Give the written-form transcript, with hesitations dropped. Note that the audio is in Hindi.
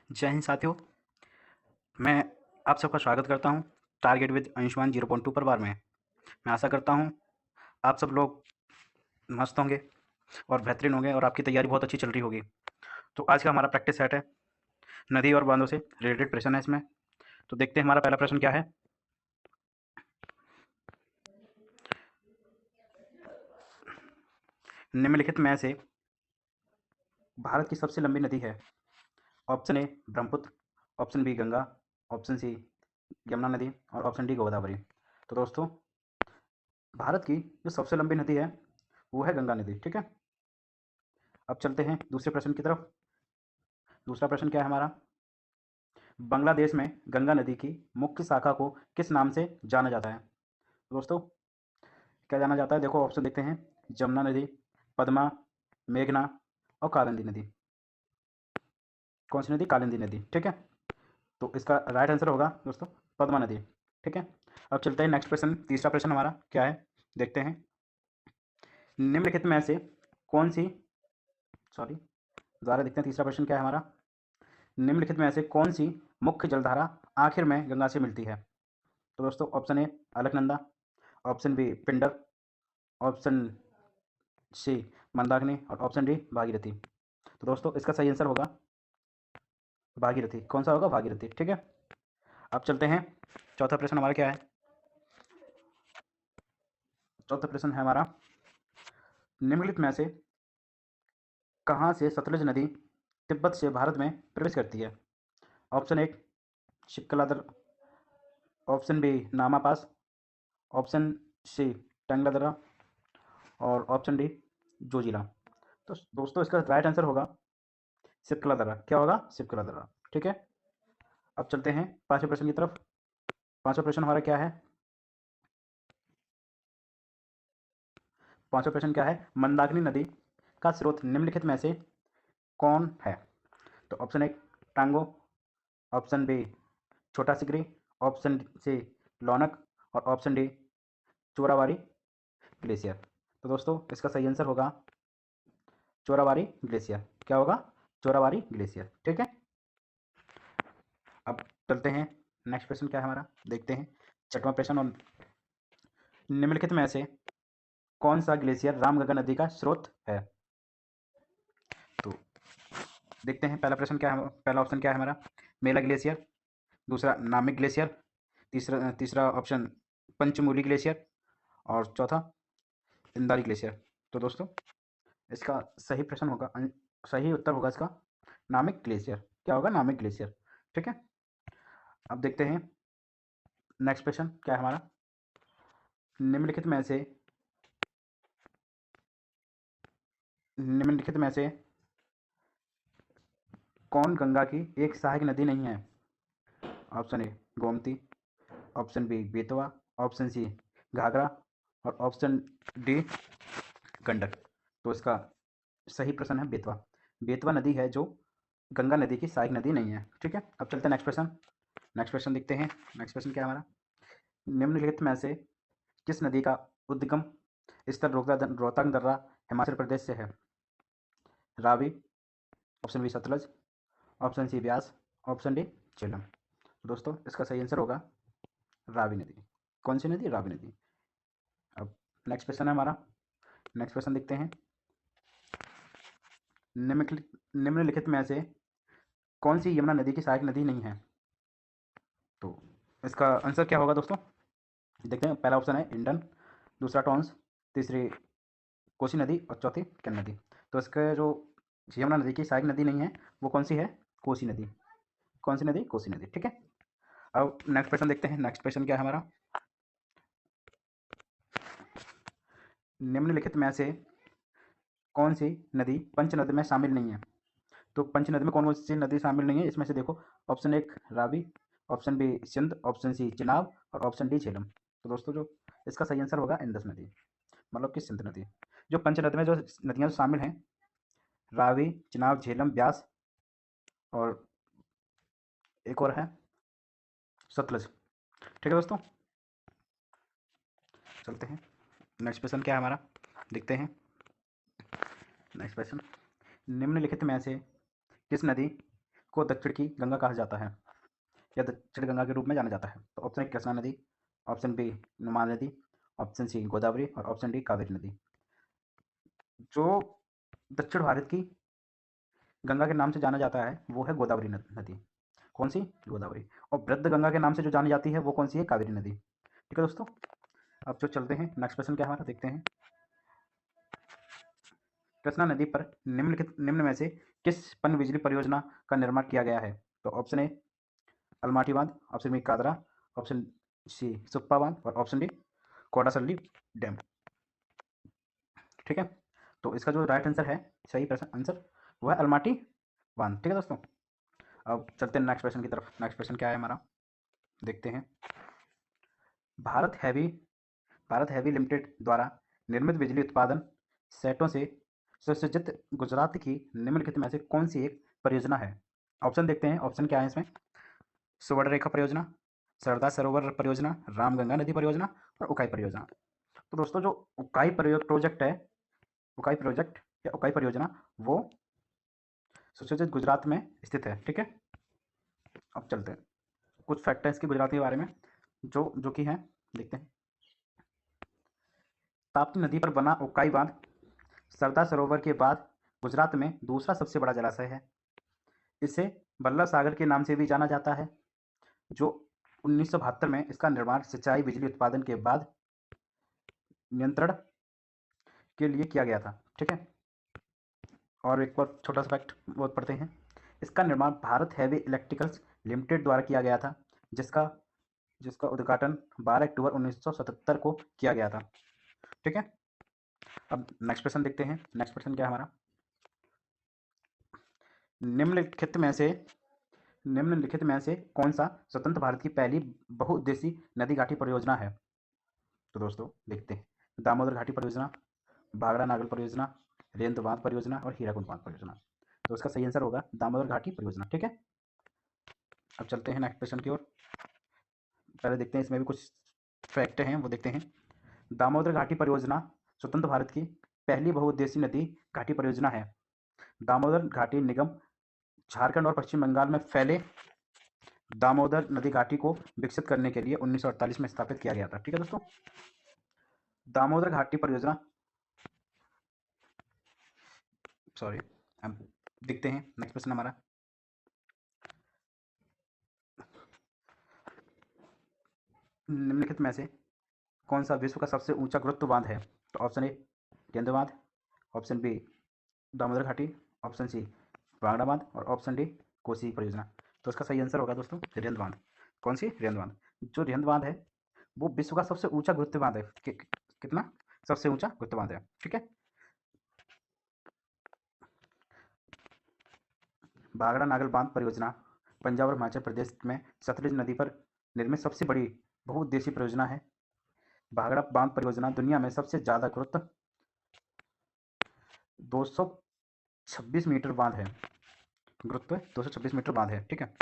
जय हिंद साथियों। मैं आप सबका स्वागत करता हूं टारगेट विद अंशुमान 0.2 पर बार में। मैं आशा करता हूं आप सब लोग मस्त होंगे और बेहतरीन होंगे और आपकी तैयारी बहुत अच्छी चल रही होगी। तो आज का हमारा प्रैक्टिस सेट है, नदी और बांधों से रिलेटेड प्रश्न है इसमें। तो देखते हैं हमारा पहला प्रश्न क्या है। निम्नलिखित में से भारत की सबसे लंबी नदी है? Option A Brahmaputra, option B Ganga, option C Yamuna नदी और ऑप्शन डी गोदावरी। तो दोस्तों, भारत की जो सबसे लंबी नदी है वो है गंगा नदी। ठीक है, अब चलते हैं दूसरे प्रश्न की तरफ। दूसरा प्रश्न क्या है हमारा? बांग्लादेश में गंगा नदी की मुख्य शाखा को किस नाम से जाना जाता है? दोस्तों, क्या जाना जाता है? देखो ऑप्शन देखते हैं। जमुना नदी, पद्मा, मेघना और कालिंदी नदी। कौन सी नदी? कालिंदी नदी। ठीक है, तो इसका राइट आंसर होगा दोस्तों पद्मा नदी। ठीक है, अब चलते हैं नेक्स्ट प्रश्न। तीसरा प्रश्न हमारा क्या है देखते हैं। निम्नलिखित में से कौन सी सॉरी दोबारा देखते हैं तीसरा प्रश्न क्या है हमारा। निम्नलिखित में से कौन सी मुख्य जलधारा आखिर में गंगा से मिलती है? तो दोस्तों, option A Alaknanda, option B Pindar, option C Mandakini और ऑप्शन डी भागीरथी। तो दोस्तों, इसका सही आंसर होगा भागीरथी। कौन सा होगा? भागीरथी। ठीक है, अब चलते हैं। चौथा प्रश्न हमारा क्या है? चौथा प्रश्न है हमारा, निम्नलिखित में से कहाँ से सतलुज नदी तिब्बत से भारत में प्रवेश करती है? ऑप्शन एक शिपकलादर, ऑप्शन बी नामा पास, ऑप्शन सी टंगलादरा और ऑप्शन डी जोजिला। तो दोस्तों, इसका राइट आंसर होगा शिपकलादरा। क्या होगा? शिपकलादरा। ठीक है, अब चलते हैं पांचवें प्रश्न की तरफ। पांचवा प्रश्न हमारा क्या है? पांचवा प्रश्न क्या है? मंदाकिनी नदी का स्रोत निम्नलिखित में से कौन है? तो ऑप्शन एक टांगो, ऑप्शन बी छोटा सिगरी, ऑप्शन सी लोनक और ऑप्शन डी चोराबारी ग्लेशियर। तो दोस्तों, इसका सही आंसर होगा चोराबारी ग्लेशियर। क्या होगा? चोराबारी ग्लेशियर। ठीक है, अब चलते हैं। नेक्स्ट प्रश्न क्या है हमारा देखते हैं। छठवां प्रश्न, और निम्नलिखित में से कौन सा ग्लेशियर रामगंगा नदी का स्रोत है? तो देखते हैं पहला प्रश्न क्या है। पहला ऑप्शन क्या है हमारा? मेला ग्लेशियर, दूसरा नामिक ग्लेशियर, तीसरा तीसरा ऑप्शन पंचमूली ग्लेशियर और चौथा इंदारी ग्लेशियर। तो दोस्तों, इसका सही प्रश्न होगा सही उत्तर होगा इसका नामिक ग्लेशियर। क्या होगा? नामिक ग्लेशियर। ठीक है, अब देखते हैं नेक्स्ट प्रश्न क्या है हमारा। निम्नलिखित में से निम्नलिखित में से कौन गंगा की एक सहायक नदी नहीं है? Option A Gomti, option B Betwa, option C Ghaghara और ऑप्शन डी गंडक। तो इसका सही प्रश्न है बेतवा। बेतवा नदी है जो गंगा नदी की सहायक नदी नहीं है। ठीक है, अब चलते हैं नेक्स्ट प्रश्न। नेक्स्ट प्रश्न देखते हैं। नेक्स्ट प्रश्न क्या है हमारा? निम्नलिखित में से किस नदी का उद्गम स्थल रोहतांग दर्रा हिमाचल प्रदेश से है? Ravi, option B Sutlej, option C Beas, option D Jhelum. तो दोस्तों, इसका सही आंसर होगा रावी नदी। कौन सी नदी? रावी नदी। अब नेक्स्ट क्वेश्चन है हमारा। नेक्स्ट क्वेश्चन देखते हैं। निम्नलिखित में से कौन सी यमुना नदी की सहायक नदी नहीं है? तो इसका आंसर क्या होगा दोस्तों? देखते हैं। पहला ऑप्शन है इंडन, दूसरा टॉन्स, तीसरी कोसी नदी और चौथी केन नदी। तो इसका जो यमुना नदी की सहायक नदी नहीं है वो कौन सी है? कोसी नदी। कौन सी नदी? कोसी नदी। ठीक है, अब नेक्स्ट क्वेश्चन देखते हैं। नेक्स्ट क्वेश्चन क्या है हमारा? निम्नलिखित में से कौन सी नदी पंचनद में शामिल नहीं है? तो पंचनद में कौन कौन सी नदी शामिल नहीं है इसमें से? देखो, ऑप्शन एक Ravi, option B Sindh, option C Chenab और ऑप्शन डी झेलम। तो दोस्तों, जो इसका सही आंसर होगा इंडस नदी, मतलब कि सिंध नदी। जो पंचनद में जो नदियाँ शामिल हैं, रावी, चिनाब, झेलम, ब्यास और एक और है सतलज। ठीक है दोस्तों, चलते हैं। नेक्स्ट क्वेश्चन क्या है हमारा देखते हैं। नेक्स्ट क्वेश्चन, निम्नलिखित में से किस नदी को दक्षिण की गंगा कहा जाता है या दक्षिण गंगा के रूप में जाना जाता है? तो ऑप्शन ए कृष्णा नदी, ऑप्शन बी नुमान नदी, ऑप्शन सी गोदावरी और ऑप्शन डी कावेरी नदी। जो दक्षिण भारत की गंगा के नाम से जाना जाता है वो है गोदावरी नदी। कौन सी? गोदावरी। और वृद्ध गंगा के नाम से जो जानी जाती है वो कौन सी है? कावेरी नदी। ठीक है दोस्तों, अब जो चलते हैं नेक्स्ट क्वेश्चन क्या हमारा देखते हैं। कृष्णा नदी पर निम्न में से किस पन बिजली परियोजना का निर्माण किया गया है? तो ऑप्शन ए अलमाटी बांध, option B कादरा, option C Suppa बांध और ऑप्शन डी कोडासल्ली डैम। ठीक है, तो इसका जो राइट आंसर है, सही प्रश्न आंसर वो है अलमाटी बांध। ठीक है दोस्तों, अब चलते हैं नेक्स्ट क्वेश्चन की तरफ। नेक्स्ट क्वेश्चन क्या है हमारा देखते हैं। भारत हैवी लिमिटेड द्वारा निर्मित बिजली उत्पादन सेटों से सुसज्जित गुजरात की निम्नलिखित में से कौन सी एक परियोजना है? ऑप्शन देखते हैं, ऑप्शन क्या है इसमें। सुवर्ण रेखा परियोजना, सरदार सरोवर परियोजना, रामगंगा नदी परियोजना और उकाई परियोजना। तो दोस्तों जो उकाई प्रोजेक्ट है, उकाई प्रोजेक्ट या उकाई परियोजना वो सुसज्जित गुजरात में स्थित है। ठीक है, अब चलते हैं कुछ फैक्ट है इसके गुजरात के बारे में जो कि हैं, देखते हैं। ताप्ती नदी पर बना उकाई बांध सरदार सरोवर के बाद गुजरात में दूसरा सबसे बड़ा जलाशय है। इसे बल्लभ सागर के नाम से भी जाना जाता है, जो 1972 में इसका निर्माण सिंचाई बिजली उत्पादन के बाद नियंत्रण के लिए किया गया था। ठीक है, और एक और छोटा सा फैक्ट बहुत पढ़ते हैं। इसका निर्माण भारत हैवी इलेक्ट्रिकल्स लिमिटेड द्वारा किया गया था, जिसका जिसका उद्घाटन 12 अक्टूबर 1977 को किया गया था। ठीक है, अब नेक्स्ट प्रश्न देखते हैं। नेक्स्ट प्रश्न क्या है हमारा। निम्नलिखित में से कौन सा स्वतंत्र भारत की पहली बहुउद्देशीय नदी घाटी परियोजना है? तो दोस्तों देखते हैं। दामोदर घाटी परियोजना, भाखड़ा नागल परियोजना, रेंद बांध परियोजना और हीराकुंड बांध परियोजना। तो इसका सही आंसर होगा दामोदर घाटी परियोजना। ठीक है, अब चलते हैं नेक्स्ट क्वेश्चन की ओर। पहले देखते हैं, इसमें भी कुछ फैक्ट हैं वो देखते हैं। दामोदर घाटी परियोजना स्वतंत्र भारत की पहली बहुउद्देशीय नदी घाटी परियोजना है। दामोदर घाटी निगम झारखंड और पश्चिम बंगाल में फैले दामोदर नदी घाटी को विकसित करने के लिए 1948 में स्थापित किया गया था। ठीक है दोस्तों, दामोदर घाटी परियोजना, सॉरी, अब देखते हैं नेक्स्ट क्वेश्चन हमारा। निम्नलिखित में से कौन सा विश्व का सबसे ऊंचा गुरुत्व बांध है? तो ऑप्शन ए केंद्र बांध, ऑप्शन बी दामोदर घाटी, ऑप्शन सी भांगड़ा बांध और ऑप्शन डी कोसी परियोजना। तो इसका सही आंसर होगा दोस्तों रेंद बांध। कौन सी? रेंद बांध। जो रेंद बांध है वो विश्व का सबसे ऊंचा गुरुत्व बांध है। कितना? सबसे ऊंचा गुरुत्व बांध है। ठीक है, भाखड़ा नागल बांध परियोजना पंजाब और हिमाचल प्रदेश में सतलुज नदी पर निर्मित सबसे बड़ी बहुउद्देशीय परियोजना है। भाखड़ा बांध परियोजना दुनिया में सबसे ज्यादा गुरुत्व 226 मीटर बांध है। गुरुत्व 226 मीटर बांध है। ठीक है,